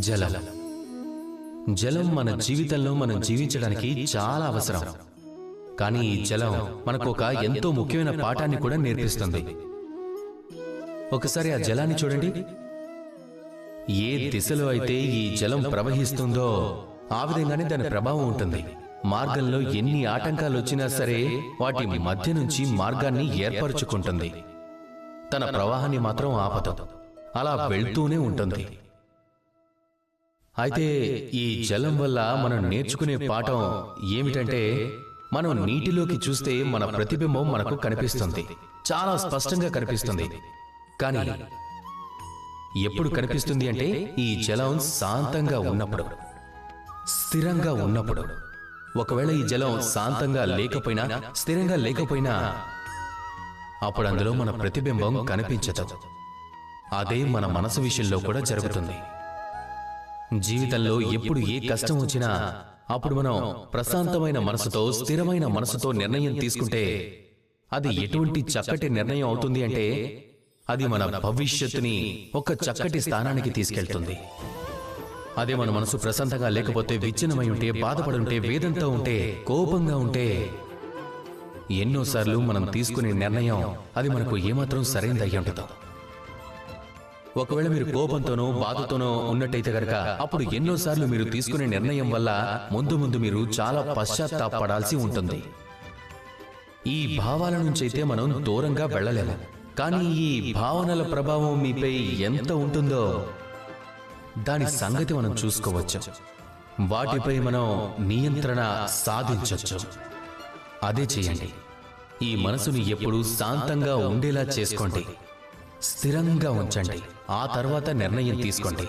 జలం జలం మన జీవితంలో మనం జీవించడానికి చాలా అవసరం. కానీ ఈ జలం మనకు ఒక ఎంతో ముఖ్యమైన పాఠాన్ని కూడా నేర్పిస్తుంది. ఒకసారి ఆ జలాన్ని చూడండి. ఏ దిశలో అయితే ఈ జలం ప్రవహిస్తుందో ఆ విధంగానే దాని ప్రభావం ఉంటుంది. మార్గంలో ఎన్ని ఆటంకాలు వచ్చినా సరే వాటి మధ్య నుంచి మార్గాన్ని ఏర్పరచుకుంటుంది. తన ప్రవాహాన్ని మాత్రం ఆపదు, అలా వెళ్తూనే ఉంటుంది. అయితే ఈ జలం వల్ల మనం నేర్చుకునే పాఠం ఏమిటంటే, మనం నీటిలోకి చూస్తే మన ప్రతిబింబం మనకు కనిపిస్తుంది, చాలా స్పష్టంగా కనిపిస్తుంది. కానీ ఎప్పుడు కనిపిస్తుంది అంటే ఈ జలం శాంతంగా ఉన్నప్పుడు, స్థిరంగా ఉన్నప్పుడు. ఒకవేళ ఈ జలం శాంతంగా లేకపోయినా, స్థిరంగా లేకపోయినా అప్పుడు అందులో మన ప్రతిబింబం కనిపించదు. అదే మన మనసు విషయంలో కూడా జరుగుతుంది. జీవితంలో ఎప్పుడు ఏ కష్టం వచ్చినా అప్పుడు మనం ప్రశాంతమైన మనసుతో, స్థిరమైన మనసుతో నిర్ణయం తీసుకుంటే అది ఎటువంటి చక్కటి నిర్ణయం అవుతుంది అంటే అది మన భవిష్యత్తుని ఒక చక్కటి స్థానానికి తీసుకెళ్తుంది. అదే మన మనసు ప్రశాంతంగా లేకపోతే, విచ్ఛిన్నమై ఉంటే, బాధపడుంటే, వేదంతో ఉంటే, కోపంగా ఉంటే ఎన్నోసార్లు మనం తీసుకునే నిర్ణయం అది మనకు ఏమాత్రం సరైనది అయ్యి ఉండదు. ఒకవేళ మీరు కోపంతోనో బాధతోనో ఉన్నట్టయితే గనక అప్పుడు ఎన్నోసార్లు మీరు తీసుకునే నిర్ణయం వల్ల ముందు ముందు మీరు చాలా పశ్చాత్తాపడాల్సి ఉంటుంది. ఈ భావాల నుంచి అయితే మనం దూరంగా వెళ్ళలేము. కానీ ఈ భావనల ప్రభావం మీపై ఎంత ఉంటుందో దాని సంగతి మనం చూసుకోవచ్చు. వాటిపై మనం నియంత్రణ సాధించవచ్చు. అదే చేయండి. ఈ మనసుని ఎప్పుడూ శాంతంగా ఉండేలా చేసుకోండి, స్థిరంగా ఉంచండి. ఆ తర్వాత నిర్ణయం తీసుకోండి.